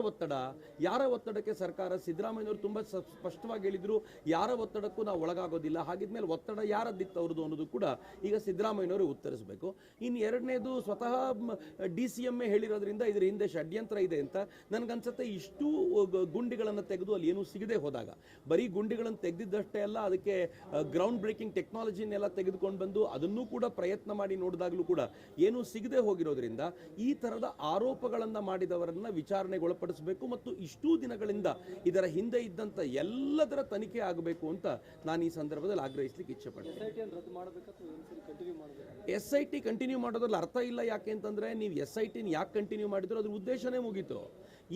ಒತ್ತಡ, ಯಾರ ಒತ್ತಡಕ್ಕೆ ಸರ್ಕಾರ ಸಿದ್ದರಾಮಯ್ಯನವರು ತುಂಬಾ ಸ್ಪಷ್ಟವಾಗಿ ಹೇಳಿದ್ರು, ಯಾರ ಒತ್ತಡಕ್ಕೂ ನಾವು ಒಳಗಾಗೋದಿಲ್ಲ. ಹಾಗಿದ್ಮೇಲೆ ಒತ್ತಡ ಯಾರದ್ದಿತ್ತು ಅವ್ರದ್ದು ಅನ್ನೋದು ಕೂಡ ಈಗ ಸಿದ್ದರಾಮಯ್ಯನವರು ಉತ್ತರಿಸಬೇಕು. ಇನ್ನು ಎರಡನೇದು, ಸ್ವತಃ DCMA ಹೇಳಿರೋದ್ರಿಂದ ಇದ್ರ ಹಿಂದೆ ಷಡ್ಯಂತ್ರ ಇದೆ ಅಂತ ನನ್ಗನ್ಸುತ್ತೆ. ಇಷ್ಟು ಗುಂಡಿಗಳನ್ನು ತೆಗೆದು ಅಲ್ಲಿ ಏನು ಸಿಗದೆ ಹೋದಾಗ, ಬರೀ ಗುಂಡಿಗಳನ್ನು ತೆಗೆದಿದ್ದಷ್ಟೇ ಅಲ್ಲ, ಅದಕ್ಕೆ ಗ್ರೌಂಡ್ ಬ್ರೇಕಿಂಗ್ ಟೆಕ್ನಾಲಜಿನೆಲ್ಲ ತೆಗೆದುಕೊಂಡು ಬಂದು ಅದನ್ನೂ ಕೂಡ ಪ್ರಯತ್ನ ಮಾಡಿ ನೋಡಿದಾಗಲೂ ಕೂಡ ಏನು ಸಿಗದೆ ಹೋಗಿರೋದ್ರಿಂದ ಈ ತರದ ಆರೋಪಗಳನ್ನ ಮಾಡಿದವರನ್ನ ವಿಚಾರಣೆಗೊಳಪಡಿಸಬೇಕು ಮತ್ತು ಇಷ್ಟೂ ದಿನಗಳಿಂದ ಇದರ ಹಿಂದೆ ಇದ್ದಂತ ಎಲ್ಲದರ ತನಿಖೆ ಆಗಬೇಕು ಅಂತ ನಾನು ಈ ಸಂದರ್ಭದಲ್ಲಿ ಆಗ್ರಹಿಸಲಿಕ್ಕೆ ಇಚ್ಛೆ ಪಡ್ತೀನಿ. SIT ಕಂಟಿನ್ಯೂ ಮಾಡೋದ್ರಲ್ಲಿ ಅರ್ಥ ಇಲ್ಲ. ಯಾಕೆ ಅಂತಂದ್ರೆ ನೀವು SIT ಯಾಕೆ ಕಂಟಿನ್ಯೂ ಮಾಡಿದ್ರು, ಅದ್ರ ಉದ್ದೇಶನೇ ಮುಗೀತು.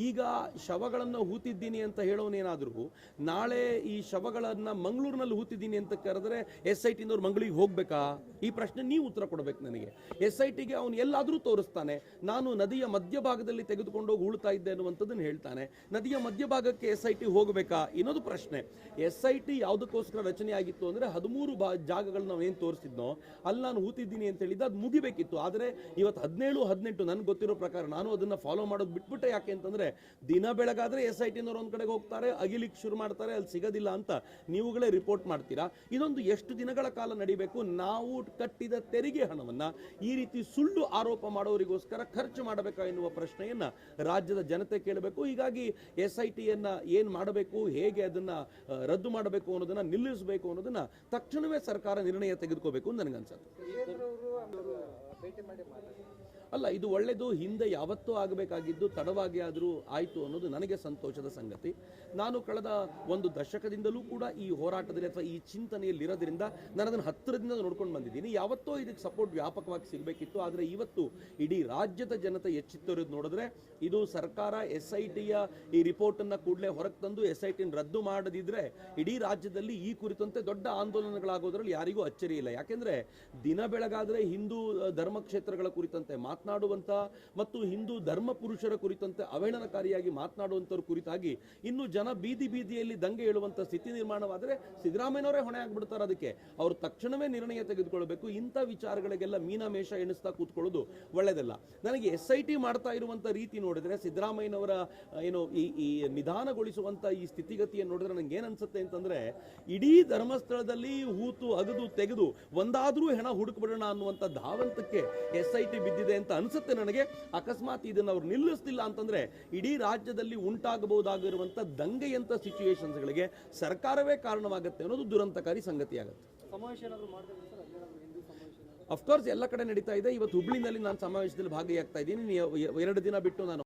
ಈಗ ಶವಗಳನ್ನು ಹೂತಿದ್ದೀನಿ ಅಂತ ಹೇಳೋನೇನಾದ್ರೂ ನಾಳೆ ಈ ಶವಗಳನ್ನ ಮಂಗಳೂರಿನಲ್ಲಿ ಹೂತಿದ್ದೀನಿ ಅಂತ ಕರೆದ್ರೆ SIT ಮಂಗಳಿಗೆ ಹೋಗ್ಬೇಕಾ? ಈ ಪ್ರಶ್ನೆ ನೀವು ಉತ್ತರ ಕೊಡಬೇಕು ನನಗೆ. SITಗೆ ಅವನು ಎಲ್ಲಾದ್ರೂ ತೋರಿಸ್ತಾನೆ, ನಾನು ನದಿಯ ಮಧ್ಯಭಾಗದಲ್ಲಿ ತೆಗೆದುಕೊಂಡು ಹೋಗಿ ಉಳ್ತಾ ಇದ್ದೆ ಅನ್ನುವಂಥದ್ದನ್ನು ಹೇಳ್ತಾನೆ. ನದಿಯ ಮಧ್ಯಭಾಗಕ್ಕೆ SIT ಹೋಗಬೇಕಾ ಇನ್ನೊಂದು ಪ್ರಶ್ನೆ. SIT ಯಾವುದಕ್ಕೋಸ್ಕರ ರಚನೆ ಆಗಿತ್ತು ಅಂದ್ರೆ 13 ಜಾಗಗಳು ನಾವೇನು ತೋರಿಸಿದ್ನೋ ಅಲ್ಲಿ ನಾನು ಹೂತಿದ್ದೀನಿ ಅಂತ ಹೇಳಿದ್ದು ಅದು ಮುಗಿಬೇಕಿತ್ತು. ಆದರೆ ಇವತ್ತು 17, 18 ನನ್ಗೆ ಗೊತ್ತಿರೋ ಪ್ರಕಾರ ನಾನು ಅದನ್ನ ಫಾಲೋ ಮಾಡೋದು ಬಿಟ್ಬಿಟ್ಟೆ. ಯಾಕೆ ಅಂತಂದ್ರೆ ದಿನ ಬೆಳಗಾದ್ರೆ SIT ಒಂದ್ ಕಡೆಗೆ ಹೋಗ್ತಾರೆ, ಅಗಿಲಿಕ್ಕೆ ಶುರು ಮಾಡ್ತಾರೆ, ಅಲ್ಲಿ ಸಿಗೋದಿಲ್ಲ ಅಂತ ನೀವುಗಳೇ ರಿಪೋರ್ಟ್ ಮಾಡ್ತೀರಾ. ಇದೊಂದು ಎಷ್ಟು ದಿನಗಳ ಕಾಲ ನಡಿಬೇಕು? ನಾವು ಕಟ್ಟಿದ ತೆರಿಗೆ ಹಣವನ್ನ ಈ ರೀತಿ ಸುಳ್ಳು ಆರೋಪ ಮಾಡೋರಿಗೋಸ್ಕರ ಖರ್ಚು ಮಾಡಬೇಕಾ ಎನ್ನುವ ಪ್ರಶ್ನೆಯನ್ನ ರಾಜ್ಯದ ಜನತೆ ಕೇಳಬೇಕು. ಹೀಗಾಗಿ SITಯನ್ನ ಏನ್ ಮಾಡಬೇಕು, ಹೇಗೆ ಅದನ್ನ ರದ್ದು ಮಾಡಬೇಕು ಅನ್ನೋದನ್ನ ನಿಲ್ಲಿಸಬೇಕು ಅನ್ನೋದನ್ನ ತಕ್ಷಣವೇ ಸರ್ಕಾರ ನಿರ್ಣಯ ತೆಗೆದುಕೋಬೇಕು ಅಂತ ನನಗನ್ಸುತ್ತೆ. ಅಲ್ಲ, ಇದು ಒಳ್ಳೆಯದು. ಹಿಂದೆ ಯಾವತ್ತೂ ಆಗಬೇಕಾಗಿದ್ದು ತಡವಾಗಿ ಆದರೂ ಆಯಿತು ಅನ್ನೋದು ನನಗೆ ಸಂತೋಷದ ಸಂಗತಿ. ನಾನು ಕಳೆದ ಒಂದು ದಶಕದಿಂದಲೂ ಕೂಡ ಈ ಹೋರಾಟದಲ್ಲಿ ಅಥವಾ ಈ ಚಿಂತನೆಯಲ್ಲಿರೋದ್ರಿಂದ ನಾನು ಅದನ್ನು ಹತ್ತಿರದಿಂದ ನೋಡ್ಕೊಂಡು ಬಂದಿದ್ದೀನಿ. ಯಾವತ್ತೋ ಇದಕ್ಕೆ ಸಪೋರ್ಟ್ ವ್ಯಾಪಕವಾಗಿ ಸಿಗಬೇಕಿತ್ತು. ಆದರೆ ಇವತ್ತು ಇಡೀ ರಾಜ್ಯದ ಜನತೆ ಎಚ್ಚೆತ್ತೋದು ನೋಡಿದ್ರೆ ಇದು ಸರ್ಕಾರ SITಯ ಈ ರಿಪೋರ್ಟನ್ನು ಕೂಡಲೇ ಹೊರಗೆ ತಂದು SITನ ರದ್ದು ಮಾಡದಿದ್ರೆ ಇಡೀ ರಾಜ್ಯದಲ್ಲಿ ಈ ಕುರಿತಂತೆ ದೊಡ್ಡ ಆಂದೋಲನಗಳಾಗೋದ್ರಲ್ಲಿ ಯಾರಿಗೂ ಅಚ್ಚರಿ ಇಲ್ಲ. ಯಾಕೆಂದ್ರೆ ದಿನ ಬೆಳಗಾದ್ರೆ ಹಿಂದೂ ಧರ್ಮಕ್ಷೇತ್ರಗಳ ಕುರಿತಂತೆ ಮಾತನಾಡುವಂತ ಮತ್ತು ಹಿಂದೂ ಧರ್ಮ ಪುರುಷರ ಕುರಿತಂತೆ ಅವಹೇಳನಕಾರಿಯಾಗಿ ಮಾತನಾಡುವಂತವ್ರ ಕುರಿತಾಗಿ ಇನ್ನು ಜನ ಬೀದಿಯಲ್ಲಿ ದಂಗೆ ಹೇಳುವಂತ ಸ್ಥಿತಿ ನಿರ್ಮಾಣವಾದರೆ ಸಿದ್ದರಾಮಯ್ಯನವರೇ ಹೊಣೆ ಆಗ್ಬಿಡ್ತಾರೆ. ಅದಕ್ಕೆ ಅವರು ತಕ್ಷಣವೇ ನಿರ್ಣಯ ತೆಗೆದುಕೊಳ್ಬೇಕು. ಇಂಥ ವಿಚಾರಗಳಿಗೆಲ್ಲ ಮೀನಮೇಷ ಎಣಿಸ್ತಾ ಕೂತ್ಕೊಳ್ಳೋದು ಒಳ್ಳೆಯದಲ್ಲ. ನನಗೆ SIT ಮಾಡ್ತಾ ಇರುವಂತ ರೀತಿ ನೋಡಿದ್ರೆ, ಸಿದ್ದರಾಮಯ್ಯನವರ ಏನು ಈ ನಿಧಾನಗೊಳಿಸುವಂತ ಈ ಸ್ಥಿತಿಗತಿಯನ್ನು ನೋಡಿದ್ರೆ ನನಗೆ ಏನ್ ಅನ್ಸುತ್ತೆ ಅಂತಂದ್ರೆ, ಇಡೀ ಧರ್ಮಸ್ಥಳದಲ್ಲಿ ಹೂತು ಅಗದು ತೆಗೆದು ಒಂದಾದ್ರೂ ಹೆಣ ಹುಡುಕ್ಬಿಡೋಣ ಅನ್ನುವಂತ ಧಾವಂತಕ್ಕೆ SIT ಬಿದ್ದಿದೆ ಅಂತ ಅನ್ಸುತ್ತೆ ನನಗೆ. ಅಕಸ್ಮಾತ್ ಇದನ್ನ ಅವ್ರು ನಿಲ್ಲಿಸ್ತಿಲ್ಲ ಅಂತಂದ್ರೆ ಇಡೀ ರಾಜ್ಯದಲ್ಲಿ ಉಂಟಾಗಬಹುದಾಗಿರುವಂತ ದಂಗೆಯಂತ ಸಿಚುವೇಶನ್ಸ್ಗಳಿಗೆ ಸರ್ಕಾರವೇ ಕಾರಣವಾಗುತ್ತೆ ಅನ್ನೋದು ದುರಂತಕಾರಿ ಸಂಗತಿ ಆಗುತ್ತೆ. ಅಫ್ಕೋರ್ಸ್ ಎಲ್ಲ ಕಡೆ ನಡೀತಾ ಇದೆ. ಇವತ್ತು ಹುಬ್ಳಿನಲ್ಲಿ ನಾನು ಸಮಾವೇಶದಲ್ಲಿ ಭಾಗಿಯಾಗ್ತಾ ಇದ್ದೀನಿ. 2 ದಿನ ಬಿಟ್ಟು ನಾನು